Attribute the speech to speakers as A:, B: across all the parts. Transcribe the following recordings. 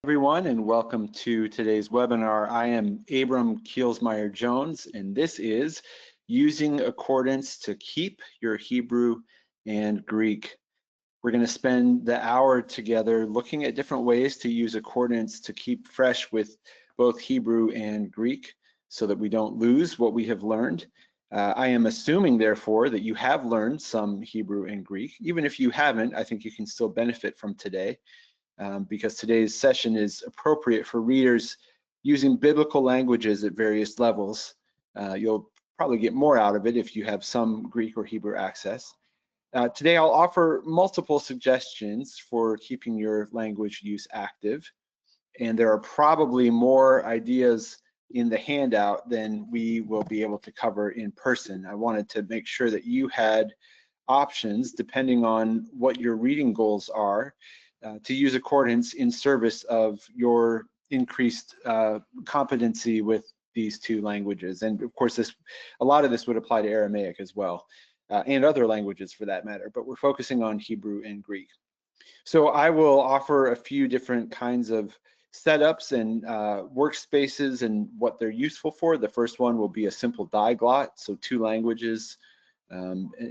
A: Everyone, and welcome to today's webinar. I am Abram Kielsmeyer Jones, and this is Using Accordance to Keep Your Hebrew and Greek. We're going to spend the hour together looking at different ways to use accordance to keep fresh with both Hebrew and Greek so that we don't lose what we have learned. I am assuming, therefore, that you have learned some Hebrew and Greek. Even if you haven't, I think you can still benefit from today. Because today's session is appropriate for readers using biblical languages at various levels. You'll probably get more out of it if you have some Greek or Hebrew access. Today I'll offer multiple suggestions for keeping your language use active, and there are probably more ideas in the handout than we will be able to cover in person. I wanted to make sure that you had options depending on what your reading goals are to use accordance in service of your increased competency with these two languages. And of course, a lot of this would apply to Aramaic as well, and other languages for that matter, but we're focusing on Hebrew and Greek. So I will offer a few different kinds of setups and workspaces and what they're useful for. The first one will be a simple diglot, so two languages,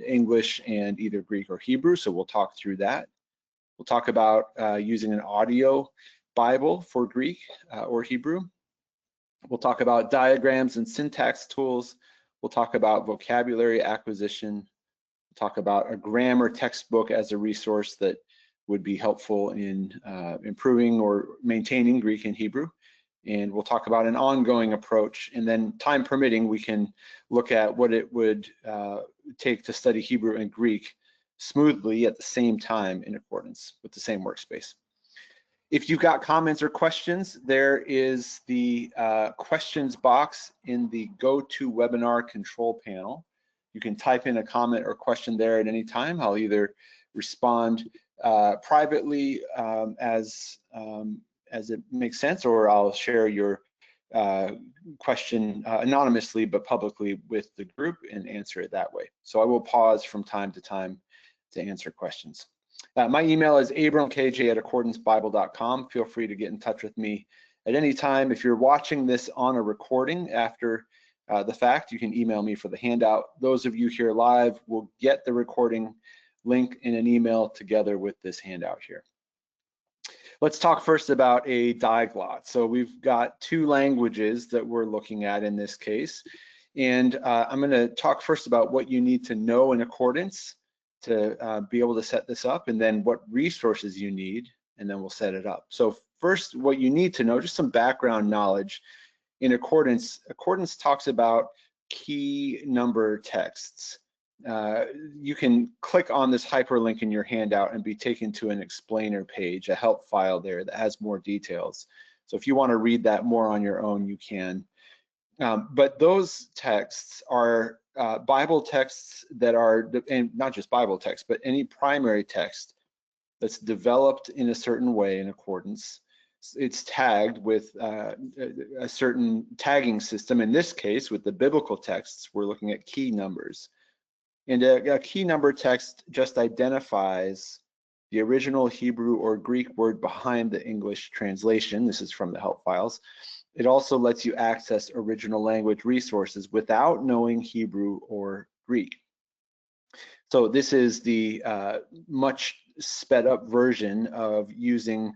A: English and either Greek or Hebrew, so we'll talk through that. We'll talk about using an audio Bible for Greek or Hebrew. We'll talk about diagrams and syntax tools. We'll talk about vocabulary acquisition. We'll talk about a grammar textbook as a resource that would be helpful in improving or maintaining Greek and Hebrew. And we'll talk about an ongoing approach. And then, time permitting, we can look at what it would take to study Hebrew and Greek smoothly at the same time in accordance with the same workspace. If you've got comments or questions, there is the questions box in the GoToWebinar control panel. You can type in a comment or question there at any time. I'll either respond privately as it makes sense, or I'll share your question anonymously but publicly with the group and answer it that way. So I will pause from time to time to answer questions. My email is abramkj@accordancebible.com. Feel free to get in touch with me at any time. If you're watching this on a recording after the fact, you can email me for the handout. Those of you here live will get the recording link in an email together with this handout here. Let's talk first about a diglot. So we've got two languages that we're looking at in this case. And I'm going to talk first about what you need to know in accordance to be able to set this up, and then what resources you need, and then we'll set it up. So first, what you need to know, just some background knowledge in accordance. Accordance talks about key number texts. You can click on this hyperlink in your handout and be taken to an explainer page, a help file there that has more details. So if you want to read that more on your own, you can. But those texts are Bible texts that are, and not just Bible text, but any primary text that's developed in a certain way in accordance. It's tagged with a certain tagging system. In this case, with the biblical texts, we're looking at key numbers. And a key number text just identifies the original Hebrew or Greek word behind the English translation. This is from the help files. It also lets you access original language resources without knowing Hebrew or Greek. So this is the much sped up version of using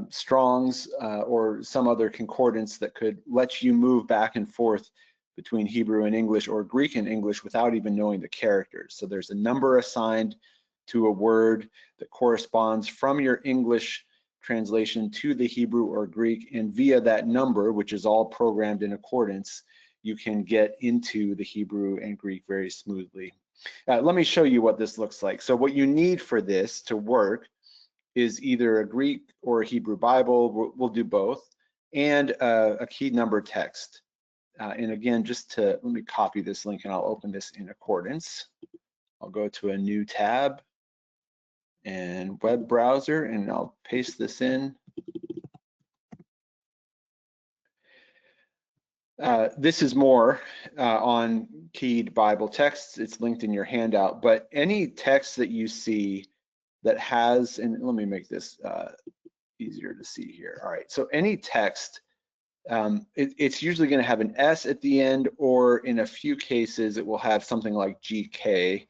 A: Strong's or some other concordance that could let you move back and forth between Hebrew and English or Greek and English without even knowing the characters. So there's a number assigned to a word that corresponds from your English translation to the Hebrew or Greek, and via that number, which is all programmed in accordance, you can get into the Hebrew and Greek very smoothly. Let me show you what this looks like. So what you need for this to work is either a Greek or a Hebrew Bible, we'll do both, and a key number text. And again, let me copy this link and I'll open this in accordance. I'll go to a new tab and web browser, and I'll paste this in. This is more on keyed Bible texts. It's linked in your handout, but any text that you see that has, and let me make this easier to to see here. All right, so any text, it's usually going to have an S at the end, or in a few cases, it will have something like GK.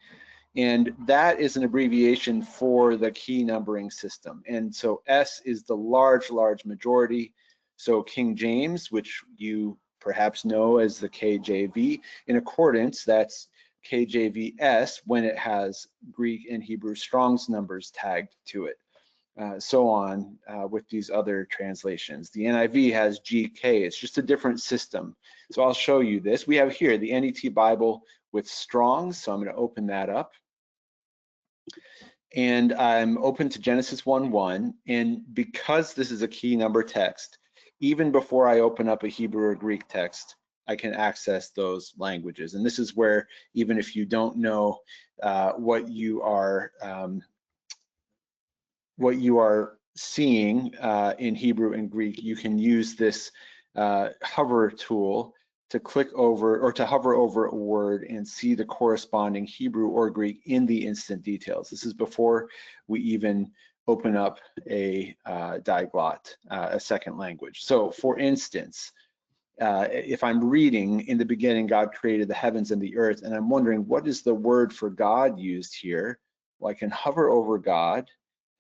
A: And that is an abbreviation for the key numbering system. And so S is the large majority. So King James, which you perhaps know as the KJV, in accordance, that's KJVS when it has Greek and Hebrew Strong's numbers tagged to it. So on with these other translations. The NIV has GK, it's just a different system. So I'll show you this. We have here the NET Bible with Strong's, so I'm going to open that up. And I'm open to Genesis 1:1, and because this is a key number text, even before I open up a Hebrew or Greek text, I can access those languages. And this is where, even if you don't know what you are seeing in Hebrew and Greek, you can use this hover tool to click over or to hover over a word and see the corresponding Hebrew or Greek in the instant details. This is before we even open up a diglot, a second language. So for instance, if I'm reading, in the beginning, God created the heavens and the earth, and I'm wondering, what is the word for God used here? Well, I can hover over God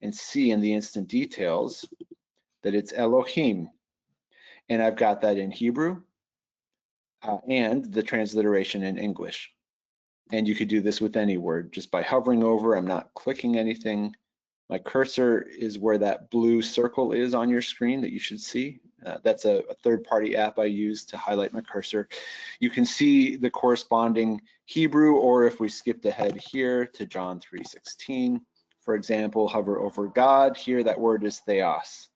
A: and see in the instant details that it's Elohim. And I've got that in Hebrew and the transliteration in English. And you could do this with any word just by hovering over. I'm not clicking anything. My cursor is where that blue circle is on your screen that you should see. That's a third-party app I use to highlight my cursor. You can see the corresponding Hebrew, or if we skipped ahead here to John 3:16, for example, hover over God. Here, that word is theos,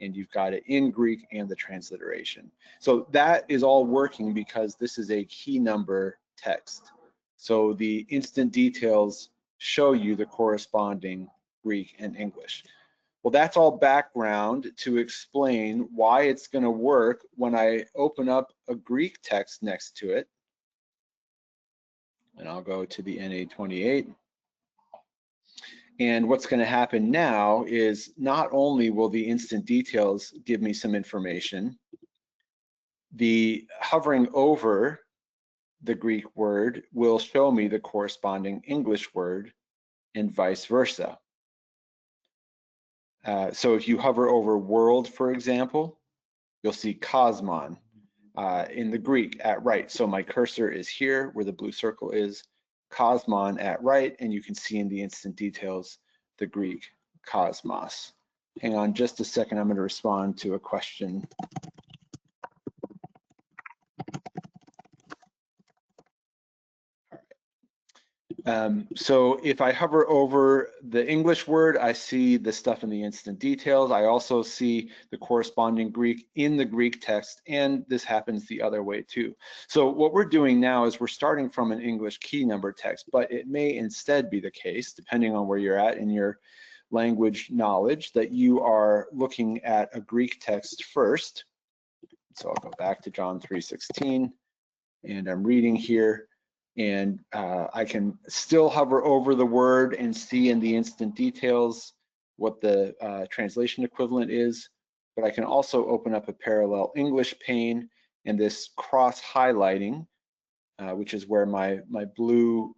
A: and you've got it in Greek and the transliteration. So that is all working because this is a key number text. So the instant details show you the corresponding Greek and English. Well, that's all background to explain why it's going to work when I open up a Greek text next to it. And I'll go to the NA28. And what's going to happen now is not only will the instant details give me some information, the hovering over the Greek word will show me the corresponding English word and vice versa. So if you hover over world, for example, you'll see cosmon in the Greek at right. So my cursor is here where the blue circle is, cosmon at right, and you can see in the instant details the Greek cosmos. Hang on just a second, I'm going to respond to a question. So if I hover over the English word, I see the stuff in the instant details. I also see the corresponding Greek in the Greek text, and this happens the other way too. So what we're doing now is we're starting from an English key number text, but it may instead be the case, depending on where you're at in your language knowledge, that you are looking at a Greek text first. So I'll go back to John 3:16, and I'm reading here. And I can still hover over the word and see in the instant details what the translation equivalent is, but I can also open up a parallel English pane, and this cross highlighting, which is where my blue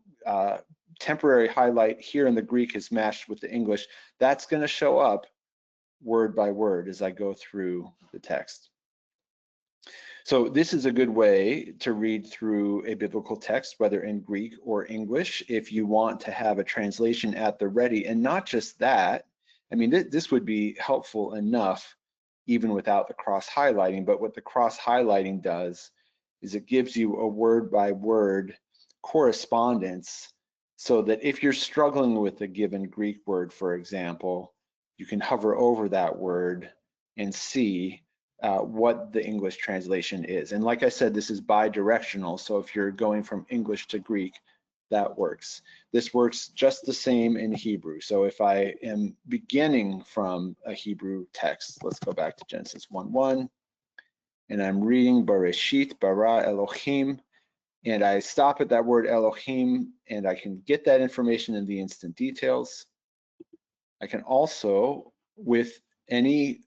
A: temporary highlight here in the Greek is matched with the English, that's going to show up word by word as I go through the text. So this is a good way to read through a biblical text, whether in Greek or English, if you want to have a translation at the ready. And not just that, I mean, this would be helpful enough even without the cross highlighting, but what the cross highlighting does is it gives you a word by word correspondence, so that if you're struggling with a given Greek word, for example, you can hover over that word and see what the English translation is. And like I said, this is bi-directional, so if you're going from English to Greek, that works. This works just the same in Hebrew. So if I am beginning from a Hebrew text, let's go back to Genesis 1:1, and I'm reading Bereshit bara Elohim, and I stop at that word Elohim, and I can get that information in the instant details. I can also, with any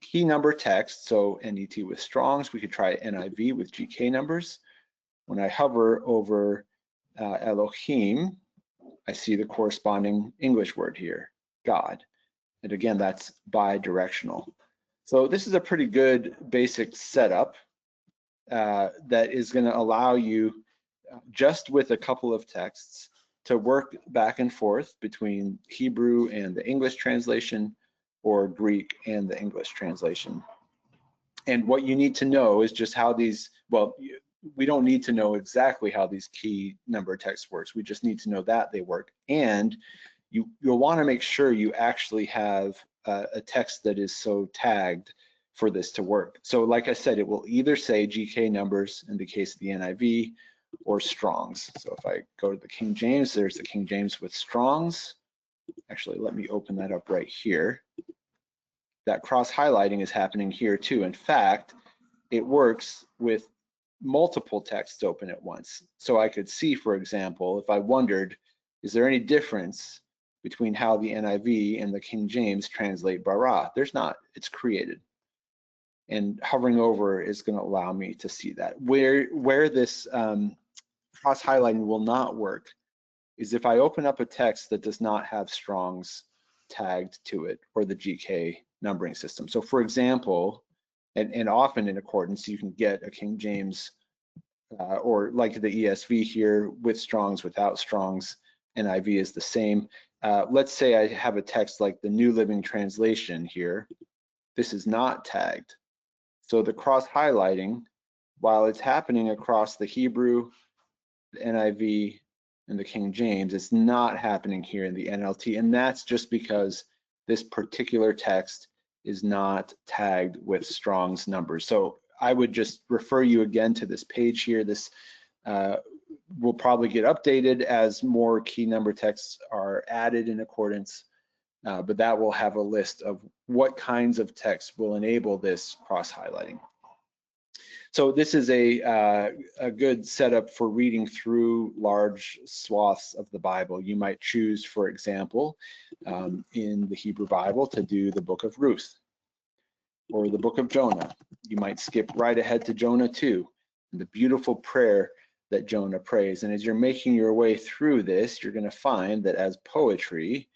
A: key number text, so NET with Strong's, we could try NIV with GK numbers. When I hover over Elohim, I see the corresponding English word here, God. And again, that's bi-directional. So this is a pretty good basic setup that is going to allow you, just with a couple of texts, to work back and forth between Hebrew and the English translation, or Greek and the English translation. And what you need to know is just how these, well, we don't need to know exactly how these key number text works. We just need to know that they work. And you'll want to make sure you actually have a text that is so tagged for this to work. So like I said, it will either say GK numbers in the case of the NIV, or Strong's. So if I go to the King James, there's the King James with Strong's. Actually, let me open that up right here. That cross highlighting is happening here too. In fact, it works with multiple texts open at once. So I could see, for example, if I wondered, is there any difference between how the NIV and the King James translate bara? There's not, it's created. And hovering over is going to allow me to see that. Where this cross highlighting will not work is if I open up a text that does not have Strong's tagged to it, or the GK numbering system. So for example, and often in accordance, you can get a King James or like the ESV here with Strong's, without Strong's. NIV is the same. Let's say I have a text like the New Living Translation here. This is not tagged. So the cross highlighting, while it's happening across the Hebrew, the NIV, and the King James, it's not happening here in the NLT. And that's just because this particular text is not tagged with Strong's numbers. So I would just refer you again to this page here. This will probably get updated as more key number texts are added in accordance, but that will have a list of what kinds of text will enable this cross highlighting. So this is a good setup for reading through large swaths of the Bible. You might choose, for example, in the Hebrew Bible to do the book of Ruth or the book of Jonah. You might skip right ahead to Jonah 2, the beautiful prayer that Jonah prays. And as you're making your way through this, you're going to find that as poetry,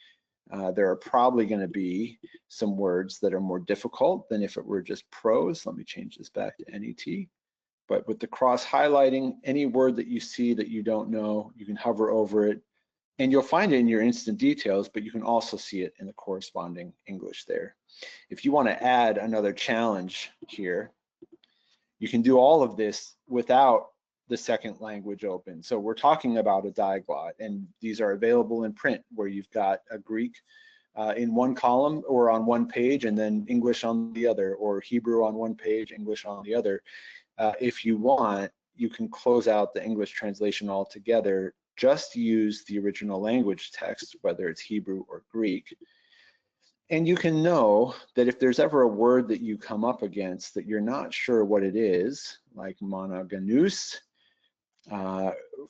A: there are probably going to be some words that are more difficult than if it were just prose. Let me change this back to NET. But with the cross highlighting, any word that you see that you don't know, you can hover over it, and you'll find it in your instant details, but you can also see it in the corresponding English there. If you want to add another challenge here, you can do all of this without the second language open. So we're talking about a diglot, and these are available in print, where you've got a Greek in one column or on one page, and then English on the other, or Hebrew on one page, English on the other. If you want, you can close out the English translation altogether. Just use the original language text, whether it's Hebrew or Greek. And you can know that if there's ever a word that you come up against that you're not sure what it is, like monogenes,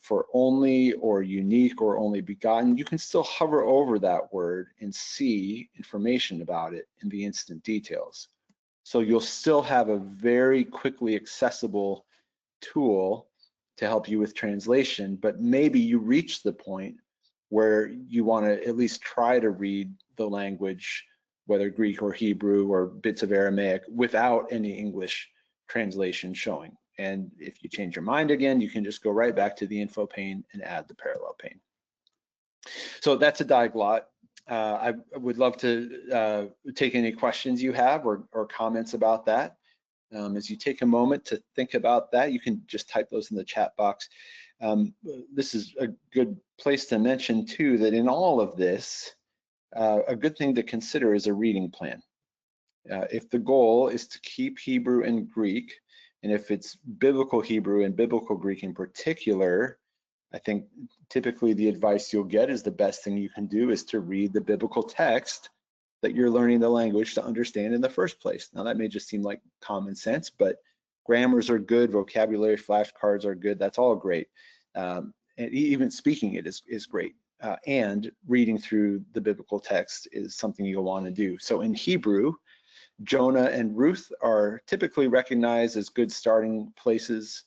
A: for only or unique or only begotten, you can still hover over that word and see information about it in the instant details. So you'll still have a very quickly accessible tool to help you with translation, but maybe you reach the point where you want to at least try to read the language, whether Greek or Hebrew or bits of Aramaic, without any English translation showing. And if you change your mind again, you can just go right back to the info pane and add the parallel pane. So that's a diglot. I would love to take any questions you have or comments about that. As you take a moment to think about that, you can just type those in the chat box. This is a good place to mention too, that in all of this, a good thing to consider is a reading plan. If the goal is to keep Hebrew and Greek, and if it's biblical Hebrew and biblical Greek in particular, I think typically the advice you'll get is the best thing you can do is to read the biblical text that you're learning the language to understand in the first place. Now that may just seem like common sense, but grammars are good, vocabulary flashcards are good, that's all great. And even speaking it is great. And reading through the biblical text is something you'll want to do. So in Hebrew, Jonah and Ruth are typically recognized as good starting places,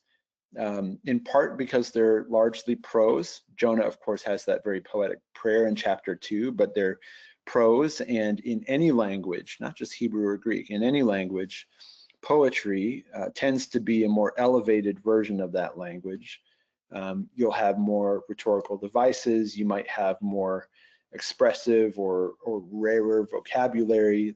A: in part because they're largely prose. Jonah, of course, has that very poetic prayer in chapter 2, but they're prose, and in any language, not just Hebrew or Greek, in any language, poetry tends to be a more elevated version of that language. You'll have more rhetorical devices, you might have more expressive or rarer vocabulary.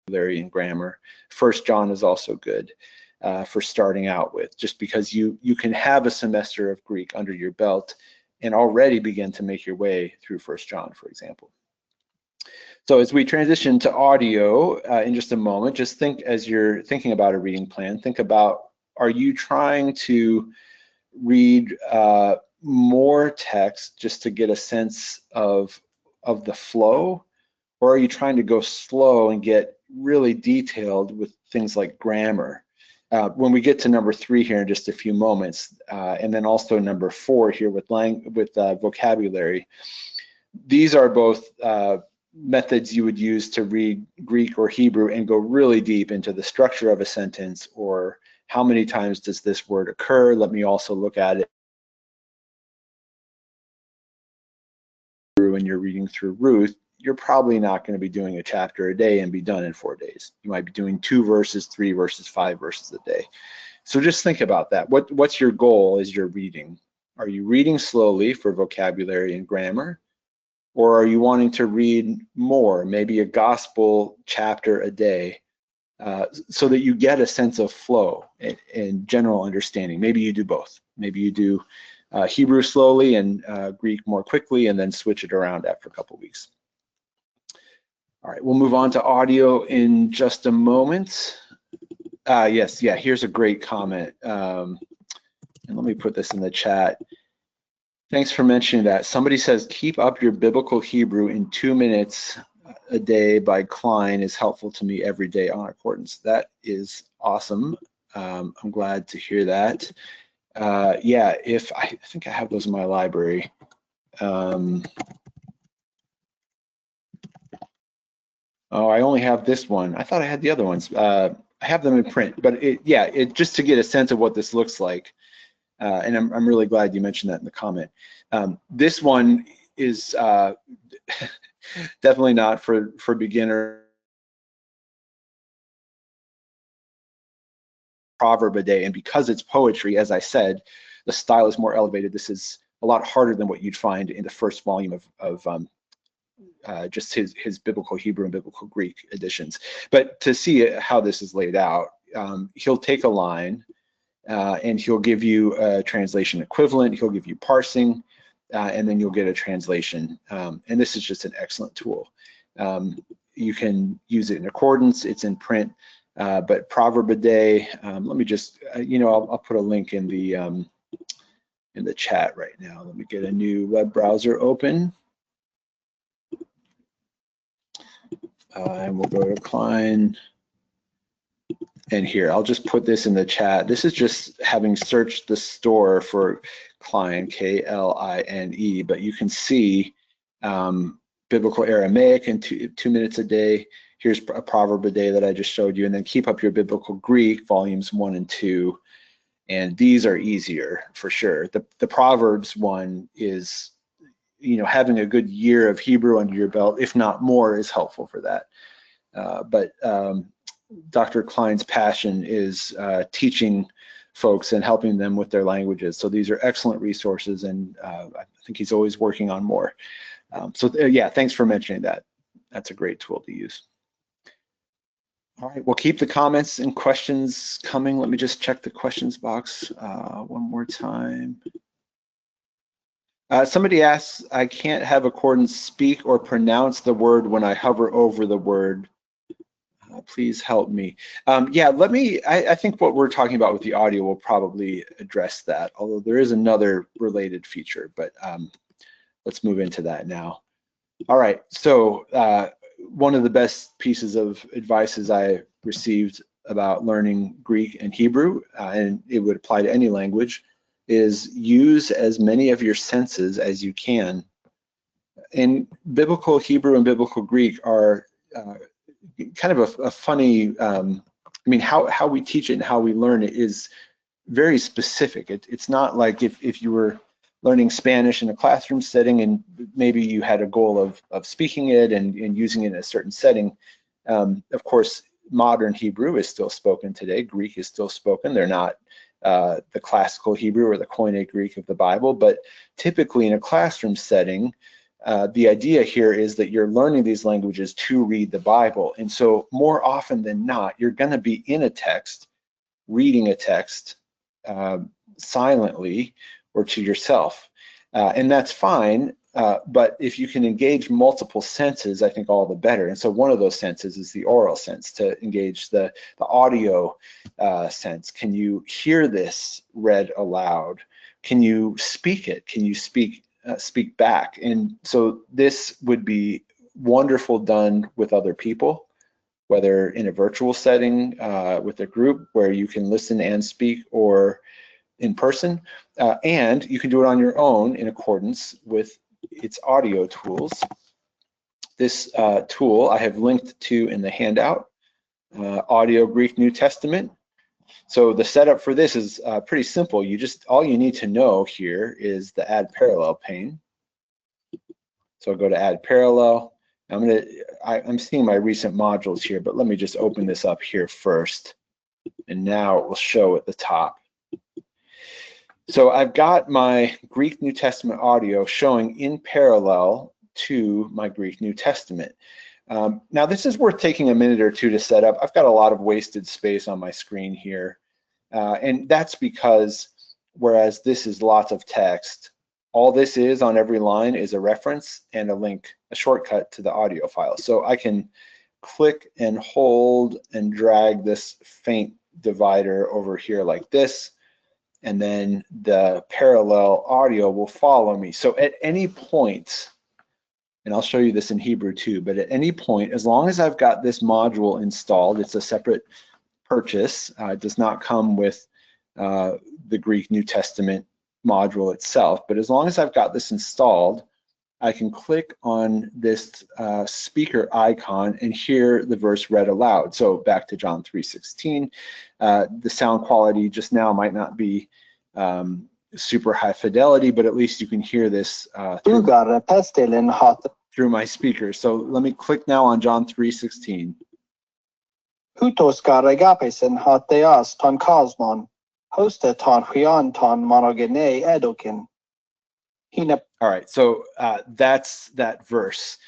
A: And grammar. First John is also good for starting out with, just because you can have a semester of Greek under your belt and already begin to make your way through First John, for example. So as we transition to audio in just a moment, just think, as you're thinking about a reading plan, think about, are you trying to read more text just to get a sense of the flow, or are you trying to go slow and get really detailed with things like grammar? When we get to number 3 here in just a few moments, and then also number 4 here with vocabulary, these are both methods you would use to read Greek or Hebrew and go really deep into the structure of a sentence, or how many times does this word occur? Let me also look at it when you're reading through Ruth. You're probably not going to be doing a chapter a day and be done in 4 days. You might be doing 2 verses, 3 verses, 5 verses a day. So just think about that. What's your goal as you're reading? Are you reading slowly for vocabulary and grammar? Or are you wanting to read more, maybe a gospel chapter a day, so that you get a sense of flow and general understanding? Maybe you do both. Maybe you do Hebrew slowly and Greek more quickly, and then switch it around after a couple weeks. All right, we'll move on to audio in just a moment. Yes, yeah, here's a great comment. And let me put this in the chat. Thanks for mentioning that. Somebody says, keep up your biblical Hebrew in 2 minutes a day by Klein is helpful to me every day on Accordance. That is awesome. I'm glad to hear that. Yeah, if I think I have those in my library. Oh, I only have this one. I thought I had the other ones. I have them in print, but just to get a sense of what this looks like. And I'm really glad you mentioned that in the comment. This one is definitely not for beginner. Proverb a day, and because it's poetry, as I said, the style is more elevated. This is a lot harder than what you'd find in the first volume of just his biblical Hebrew and biblical Greek editions. But to see how this is laid out, he'll take a line and he'll give you a translation equivalent, he'll give you parsing, and then you'll get a translation. And this is just an excellent tool. You can use it in Accordance, it's in print, but Proverb a day, let me just, I'll put a link in the chat right now. Let me get a new web browser open. And we'll go to Klein. And here, I'll just put this in the chat. This is just having searched the store for Klein, K-L-I-N-E, but you can see biblical Aramaic in 2 minutes a day. Here's a proverb a day that I just showed you, and then keep up your biblical Greek, volumes 1 and 2. And these are easier for sure. The Proverbs one is, having a good year of Hebrew under your belt, if not more, is helpful for that. But Dr. Klein's passion is teaching folks and helping them with their languages. So these are excellent resources, and I think he's always working on more. Yeah, thanks for mentioning that. That's a great tool to use. All right, we'll keep the comments and questions coming. Let me just check the questions box one more time. Somebody asks, I can't have Accordance speak or pronounce the word when I hover over the word. Please help me. Yeah, I think what we're talking about with the audio will probably address that, although there is another related feature, but let's move into that now. All right, so one of the best pieces of advice I received about learning Greek and Hebrew, and it would apply to any language, is use as many of your senses as you can. And biblical Hebrew and biblical Greek are kind of a funny, I mean, how we teach it and how we learn it is very specific. It's not like if you were learning Spanish in a classroom setting and maybe you had a goal of speaking it and using it in a certain setting. Of course, modern Hebrew is still spoken today. Greek is still spoken. They're not the classical Hebrew or the Koine Greek of the Bible, but typically in a classroom setting, the idea here is that you're learning these languages to read the Bible. And so more often than not, you're going to be in a text, reading a text silently or to yourself. And that's fine, but if you can engage multiple senses, I think all the better. And so one of those senses is the oral sense, to engage the audio sense. Can you hear this read aloud? Can you speak it? Can you speak back? And so this would be wonderful done with other people, whether in a virtual setting with a group where you can listen and speak, or in person, and you can do it on your own in accordance with its audio tools. This tool I have linked to in the handout, Audio Greek New Testament. So the setup for this is pretty simple. All you need to know here is the add parallel pane. So I'll go to add parallel. I'm seeing my recent modules here, but let me just open this up here first. And now it will show at the top. So I've got my Greek New Testament audio showing in parallel to my Greek New Testament. Now this is worth taking a minute or two to set up. I've got a lot of wasted space on my screen here. And that's because whereas this is lots of text, all this is on every line is a reference and a link, a shortcut to the audio file. So I can click and hold and drag this faint divider over here like this, and then the parallel audio will follow me. So at any point, and I'll show you this in Hebrew too, but at any point, as long as I've got this module installed, it's a separate purchase. It does not come with the Greek New Testament module itself, but as long as I've got this installed, I can click on this speaker icon and hear the verse read aloud. So back to John 3:16, the sound quality just now might not be super high fidelity, but at least you can hear this through my speakers. So let me click now on John 3:16. All right, so that's that verse.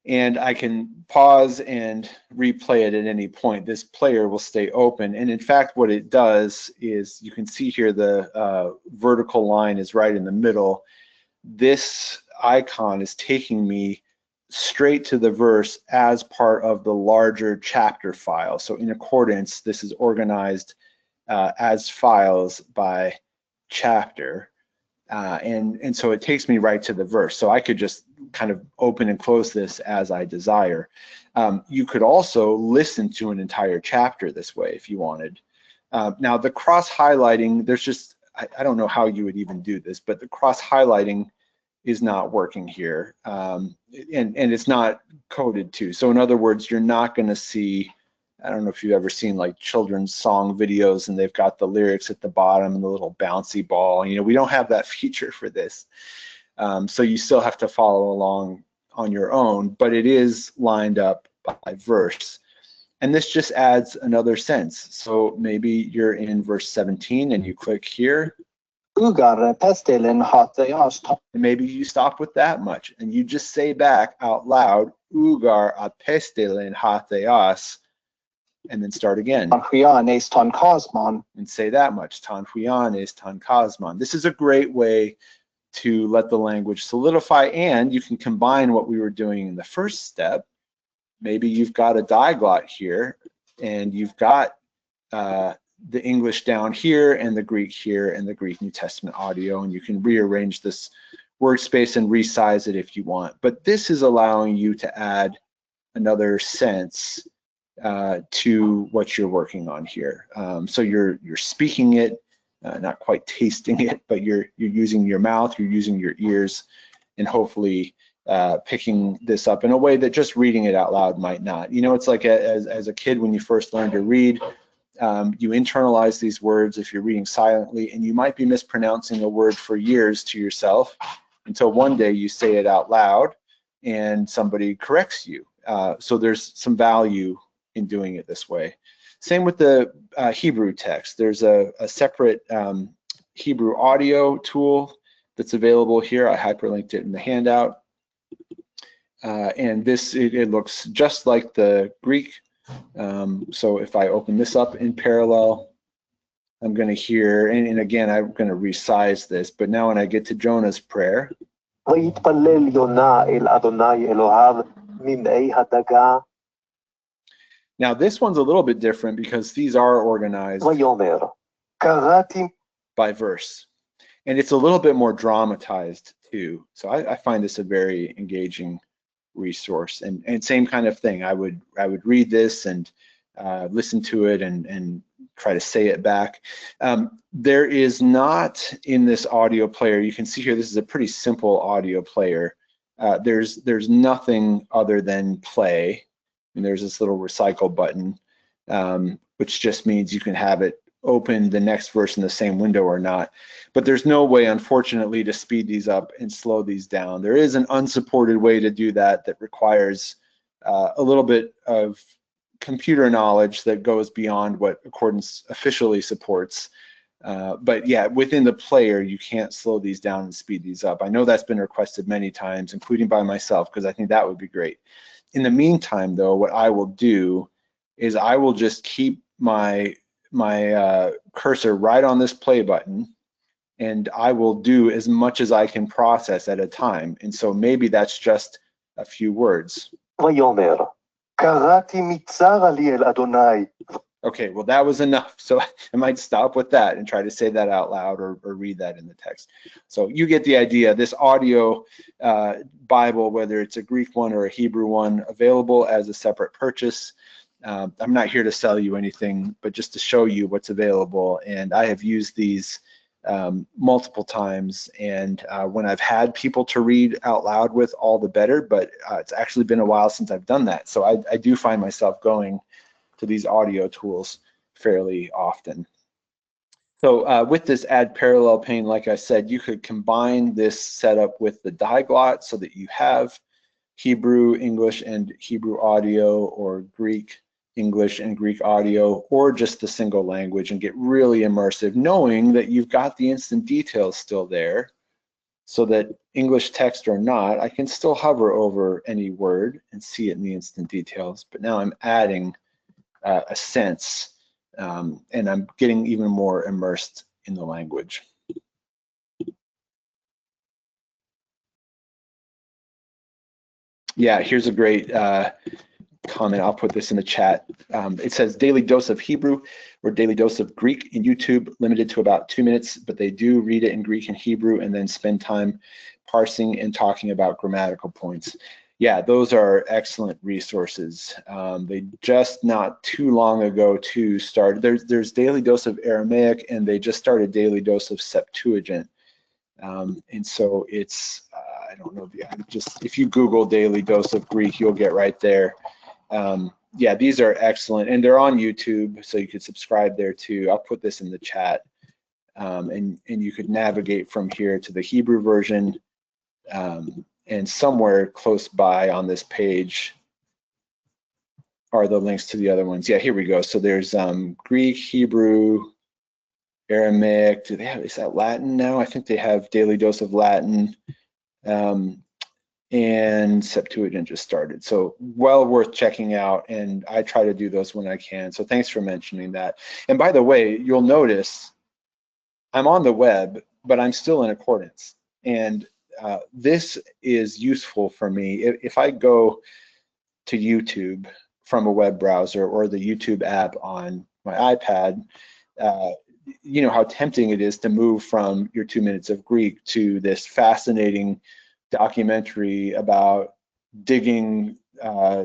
A: And I can pause and replay it at any point. This player will stay open. And in fact, what it does is, you can see here the vertical line is right in the middle. This icon is taking me straight to the verse as part of the larger chapter file. So in accordance, this is organized as files by chapter. And so it takes me right to the verse. So I could just kind of open and close this as I desire. You could also listen to an entire chapter this way if you wanted. Now the cross highlighting, there's just, I don't know how you would even do this, but the cross highlighting is not working here. And it's not coded to. So in other words, you're not going to see, I don't know if you've ever seen like children's song videos and they've got the lyrics at the bottom and the little bouncy ball. You know, we don't have that feature for this. So you still have to follow along on your own, but it is lined up by verse. And this just adds another sense. So maybe you're in verse 17 and you click here. And maybe you stop with that much and you just say back out loud, Ugar apestelin hatheas, and then start again. And say that much, tan huianes, tan kosmon. This is a great way to let the language solidify, and you can combine what we were doing in the first step. Maybe you've got a diglot here, and you've got the English down here and the Greek here and the Greek New Testament audio, and you can rearrange this workspace and resize it if you want. But this is allowing you to add another sense to what you're working on here. So you're speaking it, not quite tasting it, but you're using your mouth, you're using your ears, and hopefully picking this up in a way that just reading it out loud might not. You know, it's like as a kid when you first learn to read, you internalize these words if you're reading silently, and you might be mispronouncing a word for years to yourself until one day you say it out loud and somebody corrects you. So there's some value in doing it this way. Same with the Hebrew text. There's a separate Hebrew audio tool that's available here. I hyperlinked it in the handout. And this, it looks just like the Greek. So if I open this up in parallel, I'm going to hear, and again, I'm going to resize this, but now when I get to Jonah's prayer,
B: ויתפלל יונה אל אדוני אלוהיו ממעי הדגה.
A: Now this one's a little bit different because these are organized
B: ויאמר, קראתי.
A: by verse. And it's a little bit more dramatized too. So I find this a very engaging resource. And same kind of thing. I would read this and listen to it and try to say it back. There is not in this audio player, you can see here, this is a pretty simple audio player. There's nothing other than play. And there's this little recycle button, which just means you can have it open the next verse in the same window or not. But there's no way, unfortunately, to speed these up and slow these down. There is an unsupported way to do that that requires a little bit of computer knowledge that goes beyond what Accordance officially supports. But yeah, within the player, you can't slow these down and speed these up. I know that's been requested many times, including by myself, because I think that would be great. In the meantime, though, what I will do is I will just keep my cursor right on this play button, and I will do as much as I can process at a time. And so maybe that's just a few words.
B: ויאמר, קראתי מצרה לי אל אדוני.
A: Okay, well, that was enough. So I might stop with that and try to say that out loud or read that in the text. So you get the idea. This audio Bible, whether it's a Greek one or a Hebrew one, available as a separate purchase. I'm not here to sell you anything, but just to show you what's available. And I have used these multiple times. And when I've had people to read out loud with, all the better. But it's actually been a while since I've done that. So I do find myself going to these audio tools fairly often. So with this add parallel pane, like I said, you could combine this setup with the diglot so that you have Hebrew, English, and Hebrew audio, or Greek, English, and Greek audio, or just the single language, and get really immersive, knowing that you've got the instant details still there, so that English text or not, I can still hover over any word and see it in the instant details, but now I'm adding a sense, and I'm getting even more immersed in the language. Yeah, here's a great comment. I'll put this in the chat. It says daily dose of Hebrew or daily dose of Greek in YouTube, limited to about 2 minutes, but they do read it in Greek and Hebrew and then spend time parsing and talking about grammatical points. Yeah, those are excellent resources. They just not too long ago too started. There's daily dose of Aramaic, and they just started daily dose of Septuagint. And so it's I don't know, if you Google daily dose of Greek, you'll get right there. Yeah, these are excellent, and they're on YouTube, so you could subscribe there too. I'll put this in the chat, and you could navigate from here to the Hebrew version. And somewhere close by on this page are the links to the other ones. Yeah, here we go. So there's Greek, Hebrew, Aramaic. Do they have, is that Latin now? I think they have daily dose of Latin, and Septuagint just started. So well worth checking out, and I try to do those when I can. So thanks for mentioning that. And by the way, you'll notice I'm on the web, but I'm still in Accordance. And this is useful for me. If I go to YouTube from a web browser or the YouTube app on my iPad, you know how tempting it is to move from your 2 minutes of Greek to this fascinating documentary about digging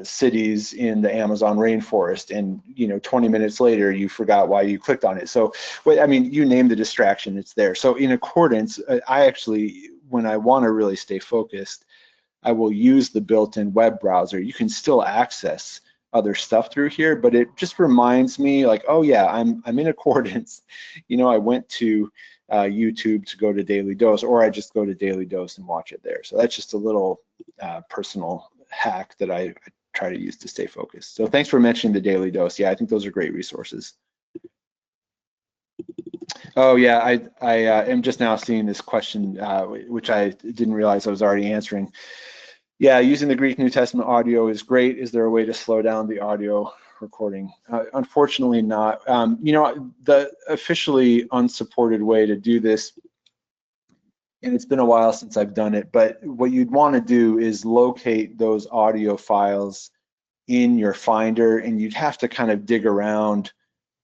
A: cities in the Amazon rainforest, and 20 minutes later you forgot why you clicked on it. So, I mean, you name the distraction, it's there. So in Accordance, I actually, when I want to really stay focused, I will use the built-in web browser. You can still access other stuff through here, but it just reminds me, like, oh yeah, I'm in Accordance. I went to YouTube to go to Daily Dose, or I just go to Daily Dose and watch it there. So that's just a little personal hack that I try to use to stay focused. So thanks for mentioning the Daily Dose. Yeah, I think those are great resources. Oh yeah, I am just now seeing this question, which I didn't realize I was already answering. Yeah, using the Greek New Testament audio is great. Is there a way to slow down the audio recording? Unfortunately not. The officially unsupported way to do this, and it's been a while since I've done it, but what you'd want to do is locate those audio files in your Finder, and you'd have to kind of dig around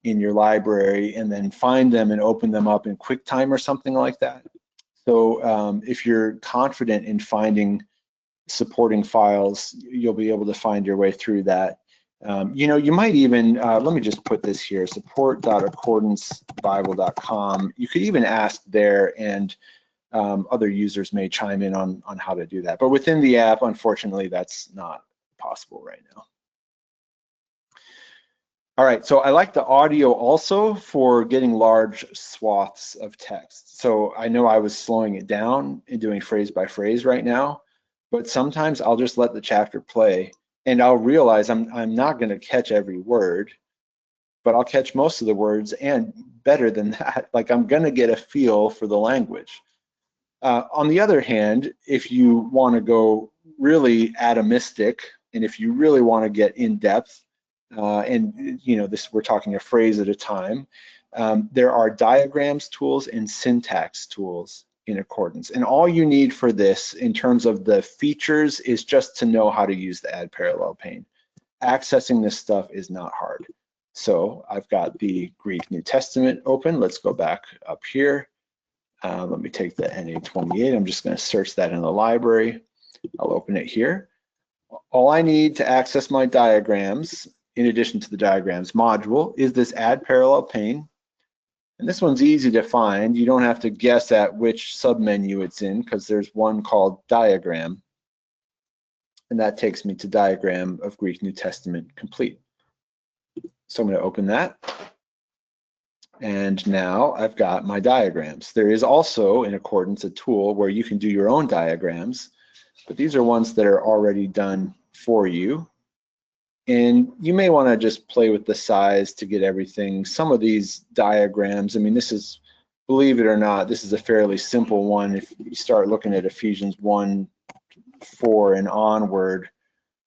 A: in your library and then find them and open them up in QuickTime or something like that. So if you're confident in finding supporting files, you'll be able to find your way through that. You might even, let me just put this here, support.accordancebible.com. You could even ask there, and other users may chime in on how to do that. But within the app, unfortunately, that's not possible right now. All right, so I like the audio also for getting large swaths of text. So I know I was slowing it down and doing phrase by phrase right now, but sometimes I'll just let the chapter play and I'll realize I'm not going to catch every word, but I'll catch most of the words, and better than that, like I'm going to get a feel for the language. On the other hand, if you want to go really atomistic, and if you really want to get in depth, and this, we're talking a phrase at a time, there are diagrams tools and syntax tools in Accordance, and all you need for this in terms of the features is just to know how to use the add parallel pane. Accessing this stuff is not hard. So I've got the Greek New Testament open. Let's go back up here. Let me take the NA28. I'm just going to search that in the library. I'll open it here. All I need to access my diagrams, in addition to the diagrams module, is this add parallel pane. And this one's easy to find. You don't have to guess at which submenu it's in, because there's one called diagram. And that takes me to diagram of Greek New Testament complete. So I'm going to open that. And now I've got my diagrams. There is also in Accordance a tool where you can do your own diagrams, but these are ones that are already done for you. And you may want to just play with the size to get everything. Some of these diagrams, I mean, this is, believe it or not, this is a fairly simple one. If you start looking at Ephesians 1:4 and onward,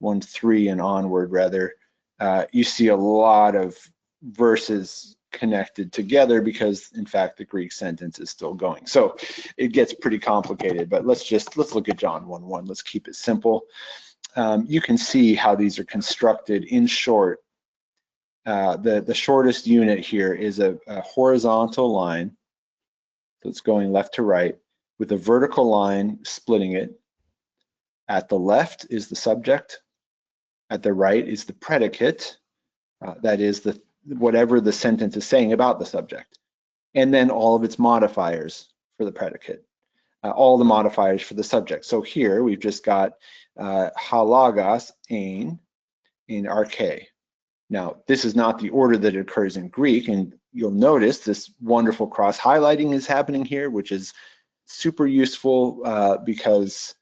A: 1:3 and onward rather, you see a lot of verses connected together because in fact the Greek sentence is still going. So it gets pretty complicated, but let's look at John 1:1. Let's keep it simple. You can see how these are constructed in short. The shortest unit here is a horizontal line, so it's going left to right, with a vertical line splitting it. At the left is the subject, at the right is the predicate, that is whatever the sentence is saying about the subject, and then all of its modifiers for the predicate. All the modifiers for the subject. So here we've just got halagos, ein, in arche. Now, this is not the order that it occurs in Greek, and you'll notice this wonderful cross highlighting is happening here, which is super useful because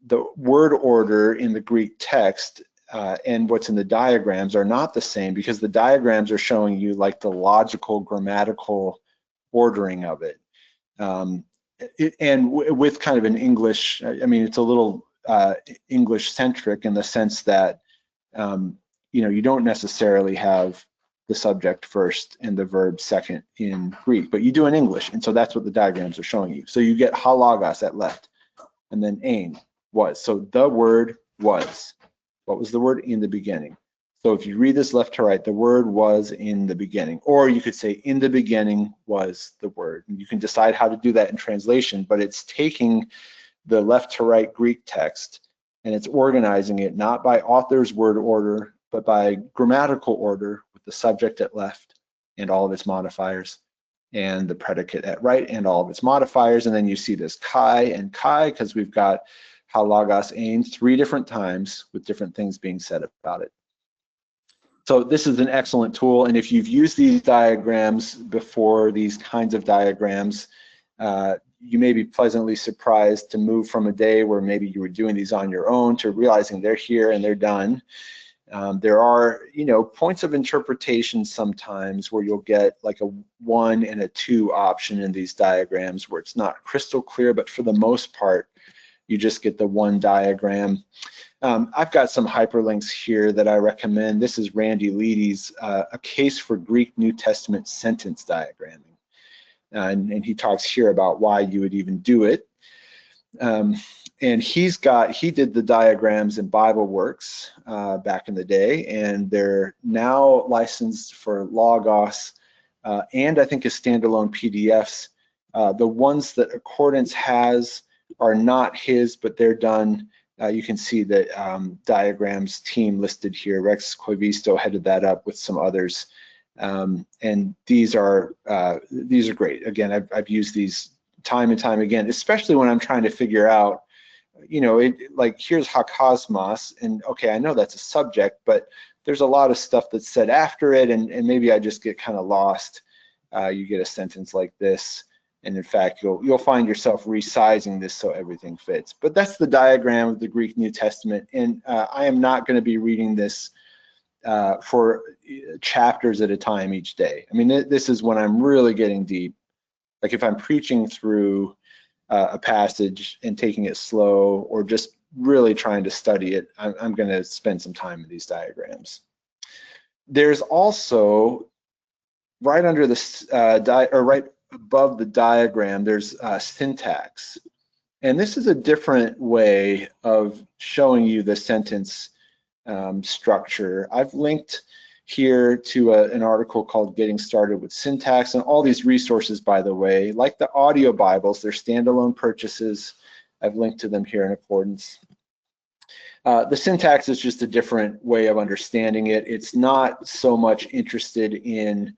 A: the word order in the Greek text and what's in the diagrams are not the same, because the diagrams are showing you like the logical, grammatical ordering of it. And with kind of an English, I mean, it's a little English centric in the sense that, you don't necessarily have the subject first and the verb second in Greek, but you do in English. And so that's what the diagrams are showing you. So you get halagos at left, and then ein, was. So the word was. What was the word? In the beginning. So if you read this left to right, the word was in the beginning, or you could say in the beginning was the word. And you can decide how to do that in translation, but it's taking the left to right Greek text and it's organizing it not by author's word order, but by grammatical order with the subject at left and all of its modifiers, and the predicate at right and all of its modifiers. And then you see this kai and kai because we've got how logos ain 3 different times with different things being said about it. So this is an excellent tool, and if you've used these diagrams before, these kinds of diagrams, you may be pleasantly surprised to move from a day where maybe you were doing these on your own to realizing they're here and they're done. There are, points of interpretation sometimes where you'll get like a 1 and a 2 option in these diagrams where it's not crystal clear, but for the most part, you just get the 1 diagram. I've got some hyperlinks here that I recommend. This is Randy Leedy's A Case for Greek New Testament Sentence Diagramming. And he talks here about why you would even do it. And he did the diagrams in BibleWorks back in the day, and they're now licensed for Logos and I think as standalone PDFs. The ones that Accordance has are not his, but they're done. You can see the diagrams team listed here. Rex Coivisto headed that up with some others. And these are great. Again, I've used these time and time again, especially when I'm trying to figure out, like here's hakosmos, and okay, I know that's a subject, but there's a lot of stuff that's said after it, and maybe I just get kind of lost. You get a sentence like this, and in fact, you'll find yourself resizing this so everything fits. But that's the diagram of the Greek New Testament, and I am not going to be reading this for chapters at a time each day. I mean, this is when I'm really getting deep. Like if I'm preaching through a passage and taking it slow, or just really trying to study it, I'm going to spend some time in these diagrams. There's also right under this, or right above the diagram, there's syntax. And this is a different way of showing you the sentence structure. I've linked here to an article called Getting Started with Syntax, and all these resources, by the way, like the audio Bibles, they're standalone purchases. I've linked to them here in Accordance. The syntax is just a different way of understanding it. It's not so much interested in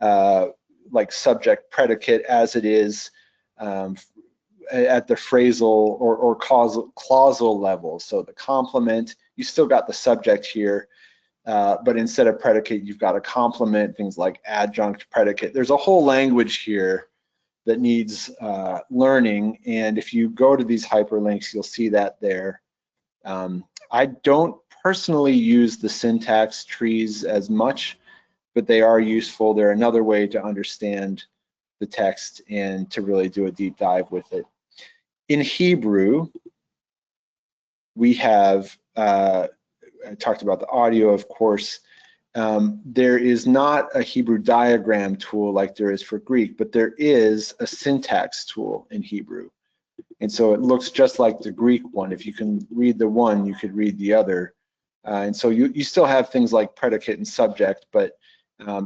A: like subject predicate as it is at the phrasal or clausal level. So the complement, you still got the subject here, but instead of predicate, you've got a complement, things like adjunct, predicate. There's a whole language here that needs learning, and if you go to these hyperlinks, you'll see that there. I don't personally use the syntax trees as much, but they are useful. They're another way to understand the text and to really do a deep dive with it. In Hebrew, we have, I talked about the audio, of course. There is not a Hebrew diagram tool like there is for Greek, but there is a syntax tool in Hebrew. And so it looks just like the Greek one. If you can read the one, you could read the other. And so you still have things like predicate and subject, but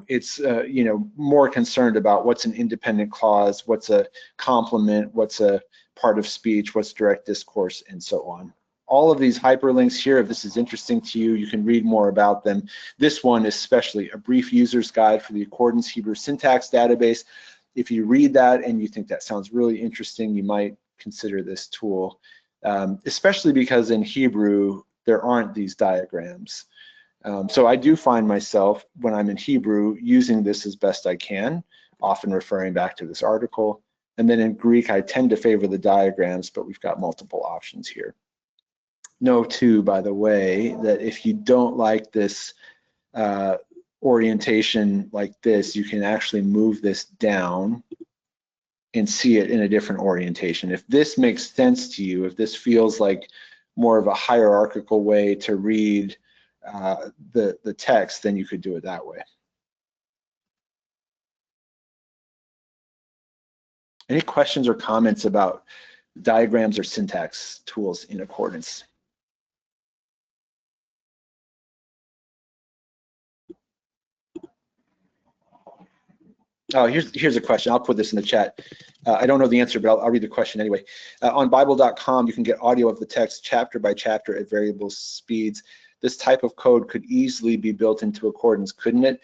A: it's more concerned about what's an independent clause, what's a complement, what's a part of speech, what's direct discourse, and so on. All of these hyperlinks here, if this is interesting to you, you can read more about them. This one especially, A Brief User's Guide for the Accordance Hebrew Syntax Database. If you read that and you think that sounds really interesting, you might consider this tool, especially because in Hebrew, there aren't these diagrams. So I do find myself, when I'm in Hebrew, using this as best I can, often referring back to this article. And then in Greek, I tend to favor the diagrams, but we've got multiple options here. Know too, by the way, that if you don't like this orientation like this, you can actually move this down and see it in a different orientation. If this makes sense to you, if this feels like more of a hierarchical way to read the text, then you could do it that way. Any questions or comments about diagrams or syntax tools in Accordance? Oh, here's a question. I'll put this in the chat. I don't know the answer, but I'll read the question anyway. On Bible.com, you can get audio of the text chapter by chapter at variable speeds. This type of code could easily be built into Accordance, couldn't it?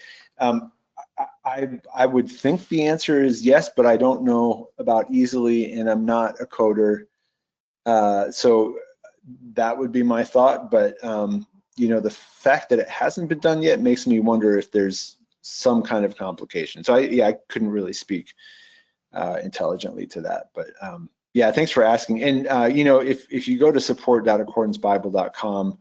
A: I would think the answer is yes, but I don't know about easily, and I'm not a coder. So that would be my thought, but you know, the fact that it hasn't been done yet makes me wonder if there's some kind of complication. So I couldn't really speak intelligently to that, but yeah, thanks for asking. And you know, if you go to support.accordancebible.com,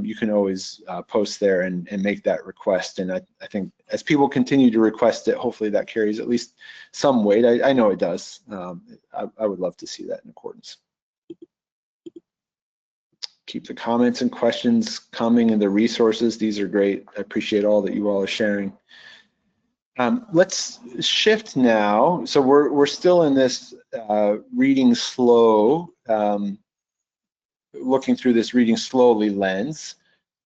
A: you can always post there and make that request. And I think as people continue to request it, hopefully that carries at least some weight. I know it does. I would love to see that in Accordance. Keep the comments and questions coming, and the resources. These are great. I appreciate all that you all are sharing. Let's shift now. So we're still in this reading slow, looking through this reading slowly lens.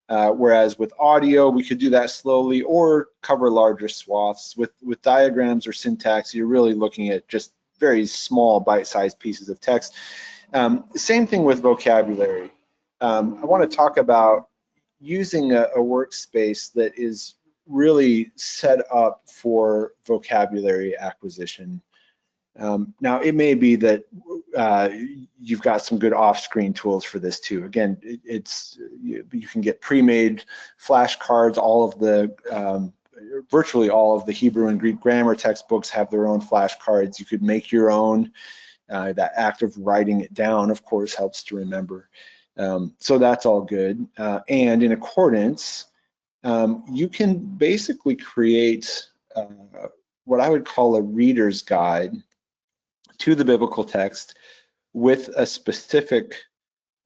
A: Whereas with audio, we could do that slowly or cover larger swaths. With diagrams or syntax, you're really looking at just very small bite-sized pieces of text. Same thing with vocabulary. I want to talk about using a workspace that is really set up for vocabulary acquisition. Now, it may be that you've got some good off-screen tools for this too. Again, you can get pre-made flashcards. All of the virtually all of the Hebrew and Greek grammar textbooks have their own flashcards. You could make your own. That act of writing it down, of course, helps to remember. So that's all good. And in Accordance, you can basically create what I would call a reader's guide to the biblical text with a specific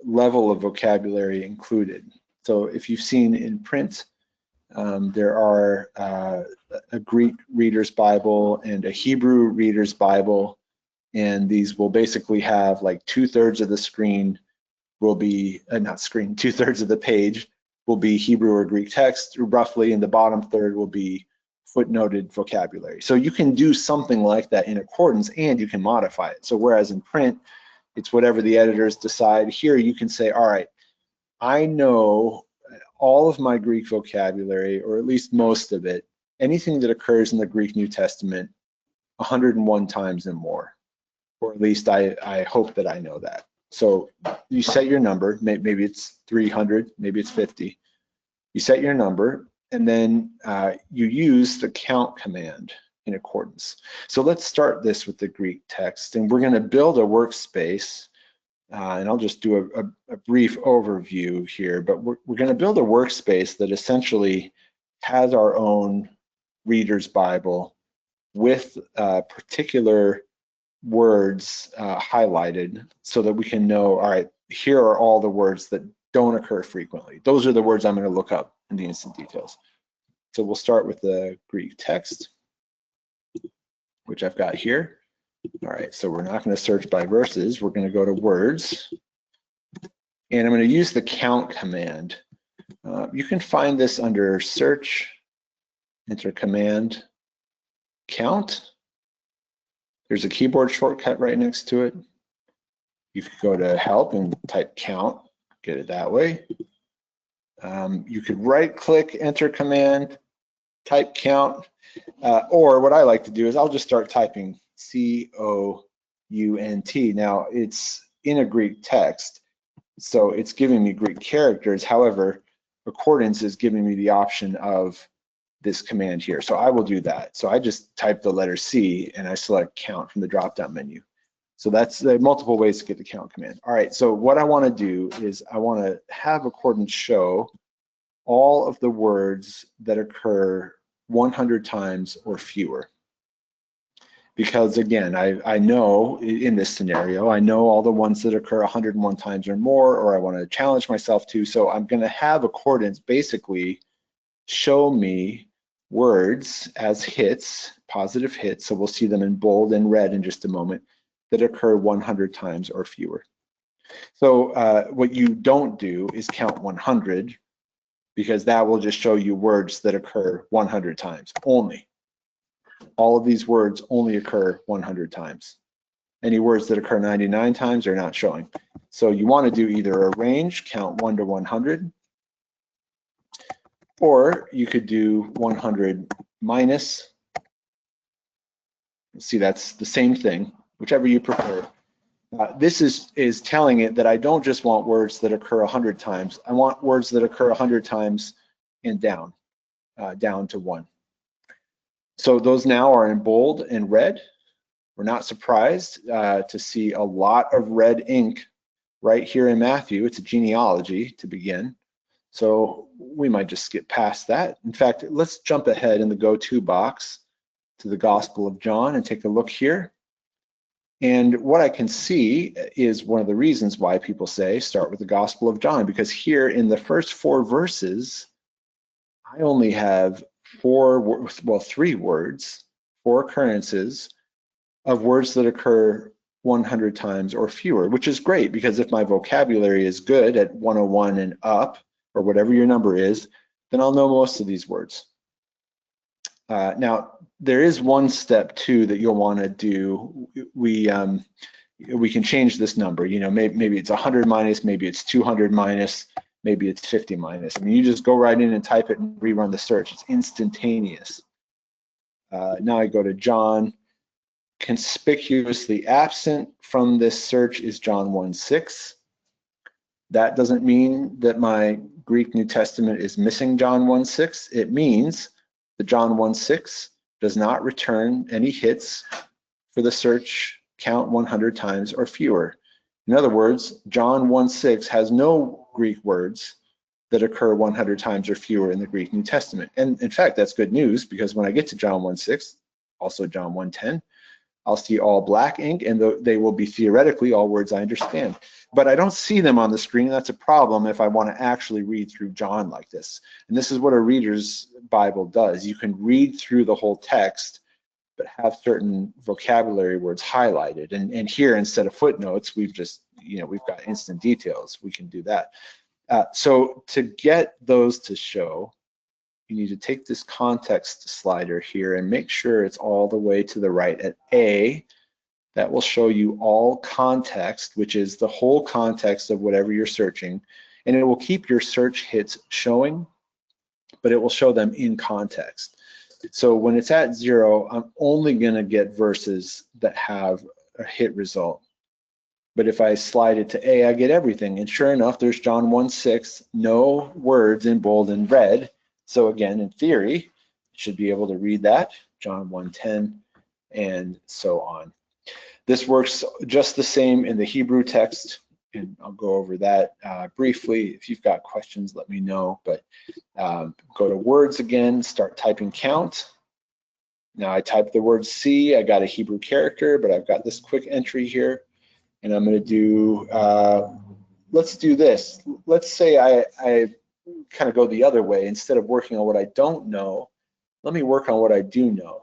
A: level of vocabulary included. So if you've seen in print, there are a Greek reader's Bible and a Hebrew reader's Bible, and these will basically have like 2/3 of the screen will be, not screen, 2/3 of the page will be Hebrew or Greek text roughly, and the bottom third will be footnoted vocabulary. So you can do something like that in Accordance, and you can modify it. So whereas in print, it's whatever the editors decide, here you can say, all right, I know all of my Greek vocabulary, or at least most of it, anything that occurs in the Greek New Testament 101 times and more, or at least I hope that I know that. So you set your number, maybe it's 300, maybe it's 50. You set your number, and then you use the count command in Accordance. So let's start this with the Greek text, and we're going to build a workspace, and I'll just do a brief overview here, but we're going to build a workspace that essentially has our own reader's Bible with particular words highlighted so that we can know, all right, here are all the words that don't occur frequently. Those are the words I'm going to look up in the instant details. So we'll start with the Greek text, which I've got here. All right, so we're not going to search by verses. We're going to go to words, and I'm going to use the count command. You can find this under search, enter command, count. There's a keyboard shortcut right next to it. You could go to help and type count, get it that way. You could right click, enter command, type count, or what I like to do is I'll just start typing COUNT. Now it's in a Greek text, so it's giving me Greek characters. However, Accordance is giving me the option of this command here. So I will do that. So I just type the letter C and I select count from the drop-down menu. So that's multiple ways to get the count command. All right, so what I want to do is I want to have Accordance show all of the words that occur 100 times or fewer. Because again, I know in this scenario, I know all the ones that occur 101 times or more, or I want to challenge myself to. So I'm going to have Accordance basically show me words as hits, positive hits, so we'll see them in bold and red in just a moment, that occur 100 times or fewer. So what you don't do is count 100, because that will just show you words that occur 100 times only. All of these words only occur 100 times. Any words that occur 99 times are not showing. So you want to do either a range, count 1 to 100, or you could do 100 minus. See, that's the same thing, whichever you prefer. This is telling it that I don't just want words that occur 100 times. I want words that occur 100 times and down to 1. So those now are in bold and red. We're not surprised to see a lot of red ink right here in Matthew. It's a genealogy to begin. So we might just skip past that. In fact, let's jump ahead in the go-to box to the Gospel of John and take a look here. And what I can see is one of the reasons why people say start with the Gospel of John, because here in the first 4 verses, I only have 3 words, 4 occurrences of words that occur 100 times or fewer, which is great because if my vocabulary is good at 101 and up, or whatever your number is, then I'll know most of these words. Now, there is one step too that you'll want to do. We can change this number. You know, maybe it's 100 minus, maybe it's 200 minus, maybe it's 50 minus. I mean, you just go right in and type it and rerun the search. It's instantaneous. Now I go to John. Conspicuously absent from this search is John 1:6. That doesn't mean that my Greek New Testament is missing John 1:6. It means that John 1:6 does not return any hits for the search count 100 times or fewer. In other words, John 1:6 has no Greek words that occur 100 times or fewer in the Greek New Testament. And in fact, that's good news because when I get to John 1:6, also John 1:10, I'll see all black ink and they will be theoretically all words I understand. But I don't see them on the screen. That's a problem if I want to actually read through John like this. And this is what a reader's Bible does. You can read through the whole text, but have certain vocabulary words highlighted. And here, instead of footnotes, we've got instant details. We can do that. So to get those to show, you need to take this context slider here and make sure it's all the way to the right at A. That will show you all context, which is the whole context of whatever you're searching. And it will keep your search hits showing, but it will show them in context. So when it's at 0, I'm only going to get verses that have a hit result. But if I slide it to A, I get everything. And sure enough, there's John 1:6, no words in bold and red. So again, in theory, you should be able to read that, John 1:10, and so on. This works just the same in the Hebrew text, and I'll go over that briefly. If you've got questions, let me know. But go to words again, start typing count. Now I type the word see, I got a Hebrew character, but I've got this quick entry here. And I'm going to do, let's do this. Let's say I kind of go the other way. Instead of working on what I don't know, let me work on what I do know.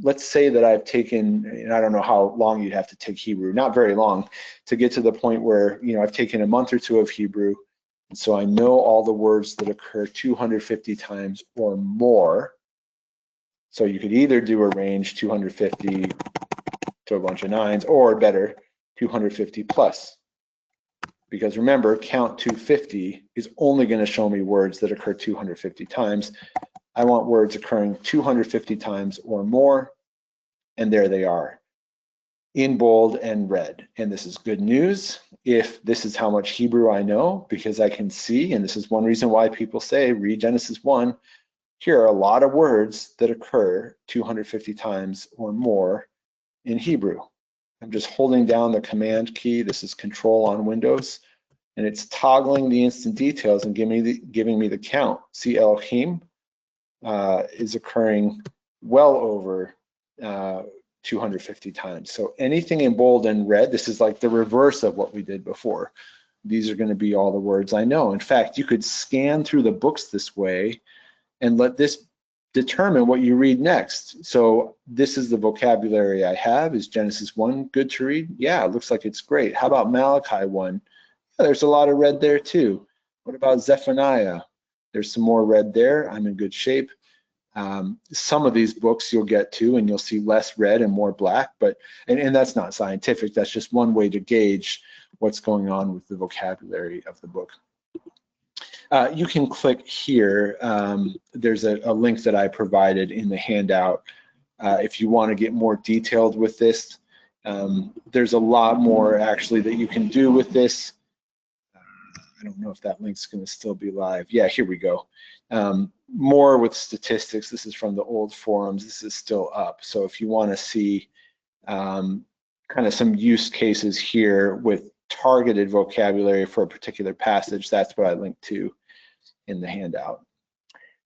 A: Let's say that I've taken, and I don't know how long you'd have to take Hebrew, not very long, to get to the point where, I've taken a month or 2 of Hebrew, and so I know all the words that occur 250 times or more. So you could either do a range 250 to a bunch of 9s, or better, 250 plus. Because remember, count 250 is only going to show me words that occur 250 times. I want words occurring 250 times or more, and there they are, in bold and red. And this is good news if this is how much Hebrew I know, because I can see, and this is one reason why people say, read Genesis 1, here are a lot of words that occur 250 times or more in Hebrew. I'm just holding down the command key. This is Control on Windows, and it's toggling the instant details and giving me the count. See, Elohim is occurring well over 250 times. So anything in bold and red, this is like the reverse of what we did before. These are going to be all the words I know. In fact, you could scan through the books this way and let this determine what you read next. So this is the vocabulary I have. Is Genesis 1 good to read? Yeah, it looks like it's great. How about Malachi 1? Yeah, there's a lot of red there too. What about Zephaniah? There's some more red there. I'm in good shape. Some of these books you'll get to and you'll see less red and more black, and that's not scientific, that's just one way to gauge what's going on with the vocabulary of the book. You can click here. There's a link that I provided in the handout. If you want to get more detailed with this, there's a lot more actually that you can do with this. I don't know if that link's going to still be live. Yeah, here we go. More with statistics. This is from the old forums. This is still up. So if you want to see kind of some use cases here with targeted vocabulary for a particular passage, that's what I linked to in the handout.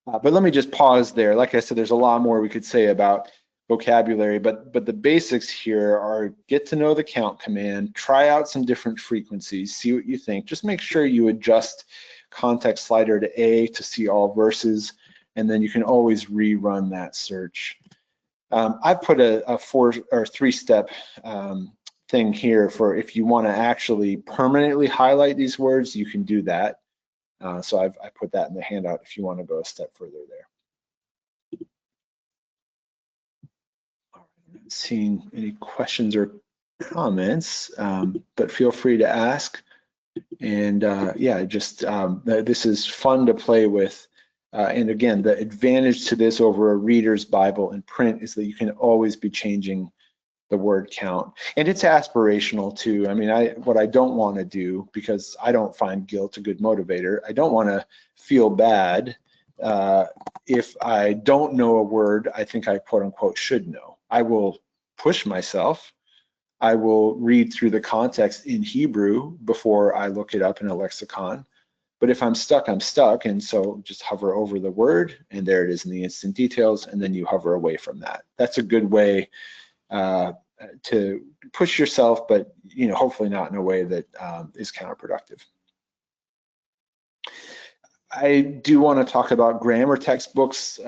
A: But let me just pause there. Like I said, there's a lot more we could say about vocabulary, but the basics here are get to know the count command, try out some different frequencies, see what you think. Just make sure you adjust context slider to A to see all verses, and then you can always rerun that search. I've put a 4 or 3-step thing here for if you want to actually permanently highlight these words, you can do that. So I put that in the handout if you want to go a step further there. Not seeing any questions or comments, but feel free to ask. And yeah, just this is fun to play with. And again, the advantage to this over a reader's Bible in print is that you can always be changing the word count. And it's aspirational too. I mean, what I don't want to do, because I don't find guilt a good motivator, I don't want to feel bad if I don't know a word I think I quote unquote should know. I will push myself. I will read through the context in Hebrew before I look it up in a lexicon. But if I'm stuck, I'm stuck. And so just hover over the word and there it is in the instant details, and then you hover away from that. That's a good way to push yourself, but hopefully not in a way that is counterproductive. I do want to talk about grammar textbooks.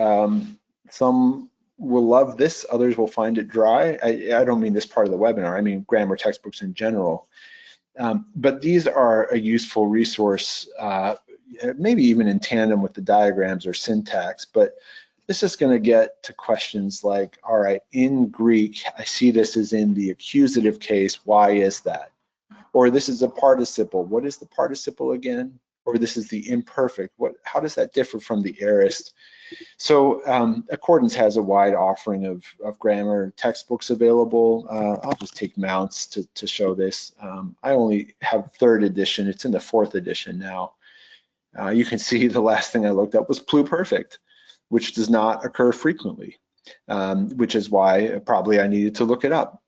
A: Some will love this, others will find it dry. I don't mean this part of the webinar, I mean grammar textbooks in general. But these are a useful resource, maybe even in tandem with the diagrams or syntax, but this is going to get to questions like, all right, in Greek, I see this is in the accusative case, why is that? Or this is a participle, what is the participle again? Or this is the imperfect, how does that differ from the aorist? So Accordance has a wide offering of grammar textbooks available. I'll just take Mounce to show this. I only have 3rd edition, it's in the 4th edition now. You can see the last thing I looked up was pluperfect, which does not occur frequently, which is why probably I needed to look it up.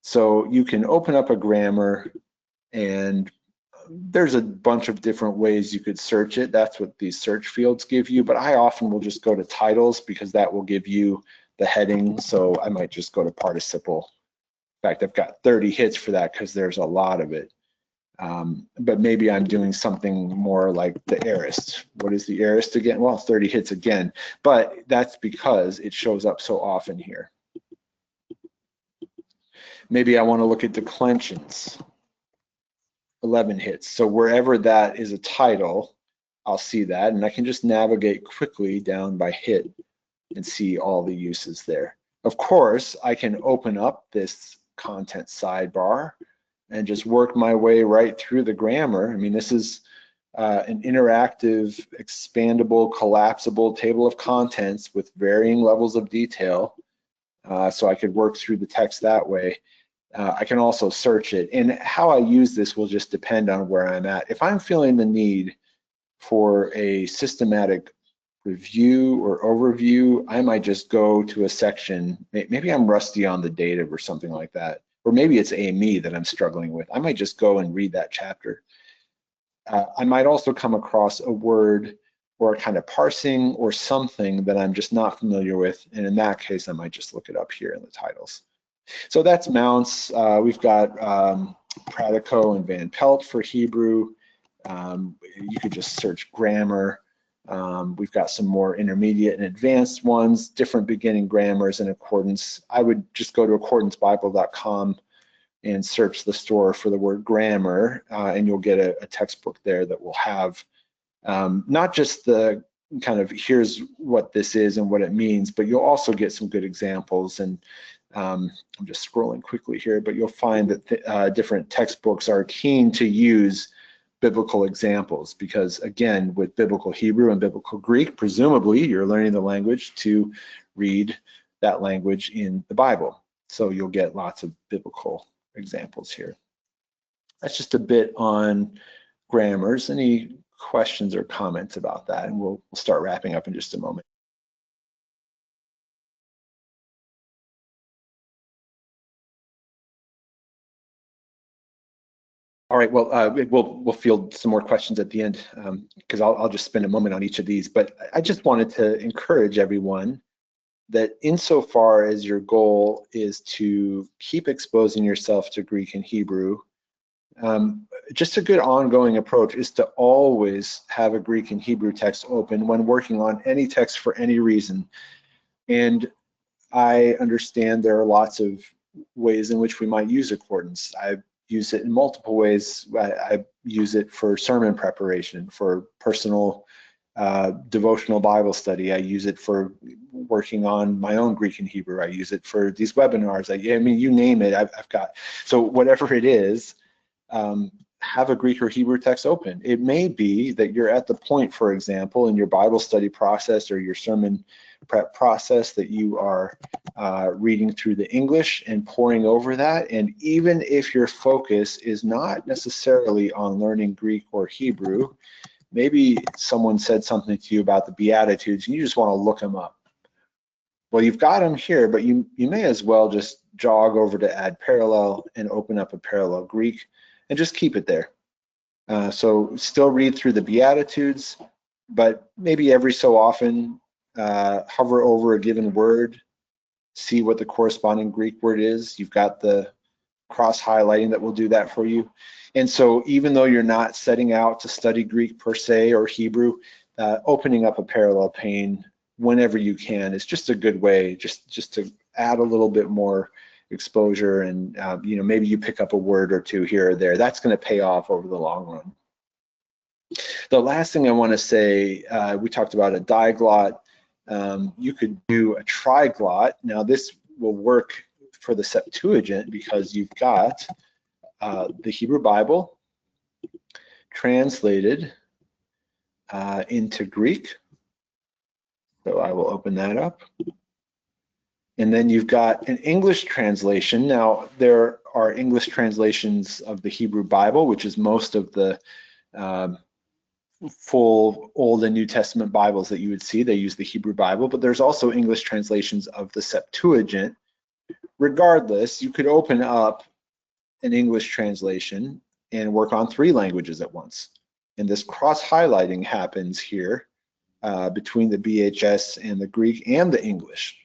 A: So you can open up a grammar, and there's a bunch of different ways you could search it. That's what these search fields give you, but I often will just go to titles because that will give you the heading. So I might just go to participle. In fact, I've got 30 hits for that because there's a lot of it. But maybe I'm doing something more like the aorist. What is the aorist again? Well, 30 hits again, but that's because it shows up so often here. Maybe I want to look at declensions. 11 hits. So wherever that is a title, I'll see that, and I can just navigate quickly down by hit and see all the uses there. Of course, I can open up this content sidebar and just work my way right through the grammar. I mean, this is an interactive, expandable, collapsible table of contents with varying levels of detail. So I could work through the text that way. I can also search it, and how I use this will just depend on where I'm at. If I'm feeling the need for a systematic review or overview, I might just go to a section. Maybe I'm rusty on the dative or something like that, or maybe it's AME that I'm struggling with. I might just go and read that chapter. I might also come across a word or a kind of parsing or something that I'm just not familiar with, and in that case, I might just look it up here in the titles. So that's Mounce. We've got Pratico and Van Pelt for Hebrew. You could just search grammar. We've got some more intermediate and advanced ones, different beginning grammars in Accordance. I would just go to accordancebible.com and search the store for the word grammar, and you'll get a textbook there that will have not just the kind of here's what this is and what it means, but you'll also get some good examples. And I'm just scrolling quickly here, but you'll find that different textbooks are keen to use biblical examples because, again, with biblical Hebrew and biblical Greek, presumably you're learning the language to read that language in the Bible. So you'll get lots of biblical examples here. That's just a bit on grammars. Any questions or comments about that? And we'll start wrapping up in just a moment. All right, well, we'll field some more questions at the end because I'll just spend a moment on each of these. But I just wanted to encourage everyone that insofar as your goal is to keep exposing yourself to Greek and Hebrew, just a good ongoing approach is to always have a Greek and Hebrew text open when working on any text for any reason. And I understand there are lots of ways in which we might use accordance. I use it in multiple ways. I use it for sermon preparation, for personal devotional Bible study. I use it for working on my own Greek and Hebrew. I use it for these webinars. I mean, you name it, I've got. So whatever it is, have a Greek or Hebrew text open. It may be that you're at the point, for example, in your Bible study process or your sermon prep process that you are reading through the English and poring over that. And even if your focus is not necessarily on learning Greek or Hebrew, maybe someone said something to you about the Beatitudes and you just want to look them up. Well, you've got them here, but you may as well just jog over to Add Parallel and open up a parallel Greek and just keep it there. So still read through the Beatitudes, but maybe every so often hover over a given word, see what the corresponding Greek word is. You've got the cross highlighting that will do that for you. And so even though you're not setting out to study Greek per se or Hebrew, opening up a parallel pane whenever you can is just a good way just to add a little bit more exposure, and maybe you pick up a word or two here or there. That's going to pay off over the long run. The last thing I want to say, we talked about a diglot. You could do a triglot. Now this will work for the Septuagint because you've got the Hebrew Bible translated into Greek. So I will open that up. And then you've got an English translation. Now, there are English translations of the Hebrew Bible, which is most of the full Old and New Testament Bibles that you would see. They use the Hebrew Bible, but there's also English translations of the Septuagint. Regardless, you could open up an English translation and work on 3 languages at once. And this cross-highlighting happens here between the BHS and the Greek and the English.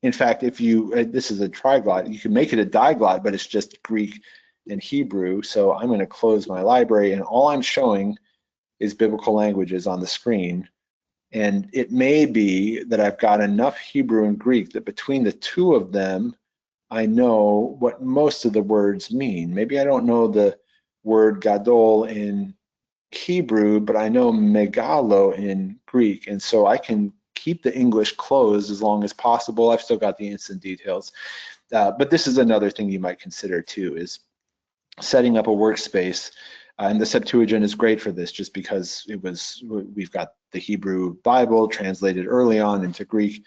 A: In fact, if this is a triglot, you can make it a diglot, but it's just Greek and Hebrew. So I'm going to close my library, and all I'm showing is biblical languages on the screen. And it may be that I've got enough Hebrew and Greek that between the 2 of them, I know what most of the words mean. Maybe I don't know the word gadol in Hebrew, but I know megalo in Greek. And so I can keep the English closed as long as possible. I've still got the instant details. But this is another thing you might consider too, is setting up a workspace. And the Septuagint is great for this just because we've got the Hebrew Bible translated early on into Greek.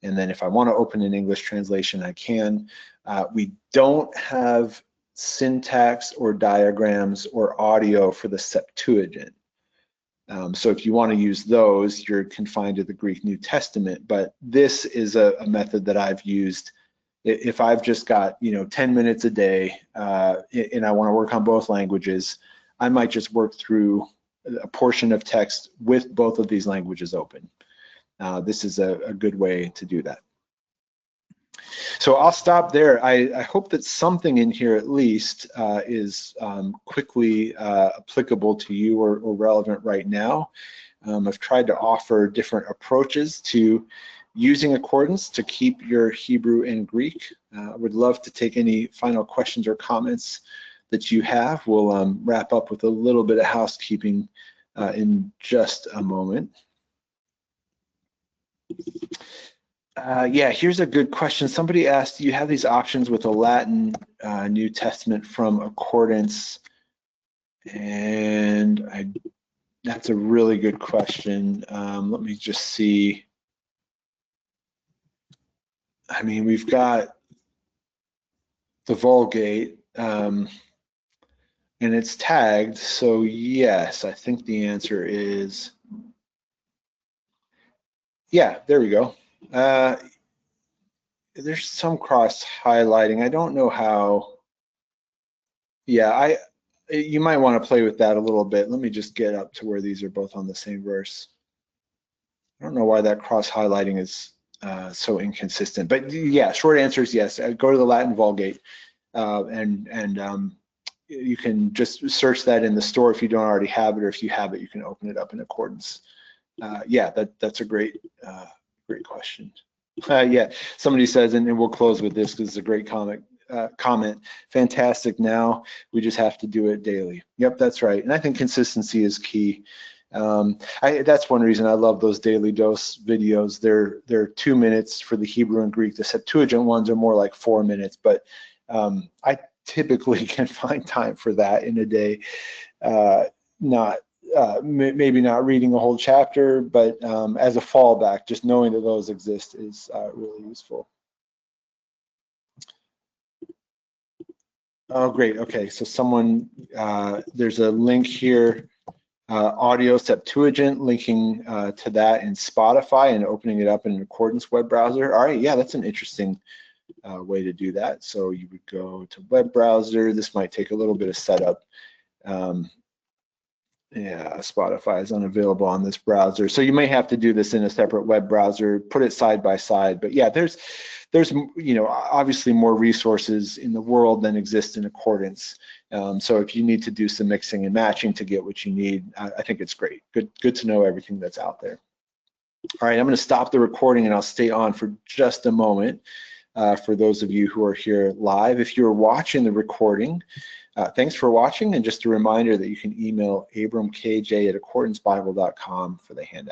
A: And then if I want to open an English translation, I can. We don't have syntax or diagrams or audio for the Septuagint. So if you want to use those, you're confined to the Greek New Testament. But this is a method that I've used. If I've just got 10 minutes a day and I want to work on both languages, I might just work through a portion of text with both of these languages open. This is a good way to do that. So I'll stop there. I hope that something in here at least is quickly applicable to you or relevant right now. I've tried to offer different approaches to using accordance to keep your Hebrew and Greek. I would love to take any final questions or comments that you have. We'll wrap up with a little bit of housekeeping in just a moment. Yeah, here's a good question. Somebody asked, do you have these options with a Latin New Testament from Accordance? And that's a really good question. Let me just see. I mean, we've got the Vulgate, and it's tagged. So yes, I think the answer is, yeah, there we go. There's some cross highlighting. I don't know how. Yeah, you might want to play with that a little bit. Let me just get up to where these are both on the same verse. I don't know why that cross highlighting is so inconsistent, but yeah, short answer is yes. Go to the Latin Vulgate, and you can just search that in the store if you don't already have it, or if you have it, you can open it up in Accordance. Yeah, that's a great question. Yeah, somebody says, and we'll close with this because it's a great comment. Fantastic. Now we just have to do it daily. Yep, that's right. And I think consistency is key. That's one reason I love those Daily Dose videos. They're 2 minutes for the Hebrew and Greek. The Septuagint ones are more like 4 minutes, but I typically can find time for that in a day. Maybe not reading a whole chapter, but as a fallback, just knowing that those exist is really useful. Oh, great. Okay, so there's a link here, Audio Septuagint, linking to that in Spotify and opening it up in an Accordance web browser. All right, yeah, that's an interesting way to do that. So you would go to web browser. This might take a little bit of setup. Yeah, Spotify is unavailable on this browser. So you may have to do this in a separate web browser, put it side by side. But yeah, there's obviously more resources in the world than exist in Accordance. So if you need to do some mixing and matching to get what you need, I think it's great. Good to know everything that's out there. All right, I'm going to stop the recording and I'll stay on for just a moment for those of you who are here live. If you're watching the recording, thanks for watching, and just a reminder that you can email abramkj@accordancebible.com for the handout.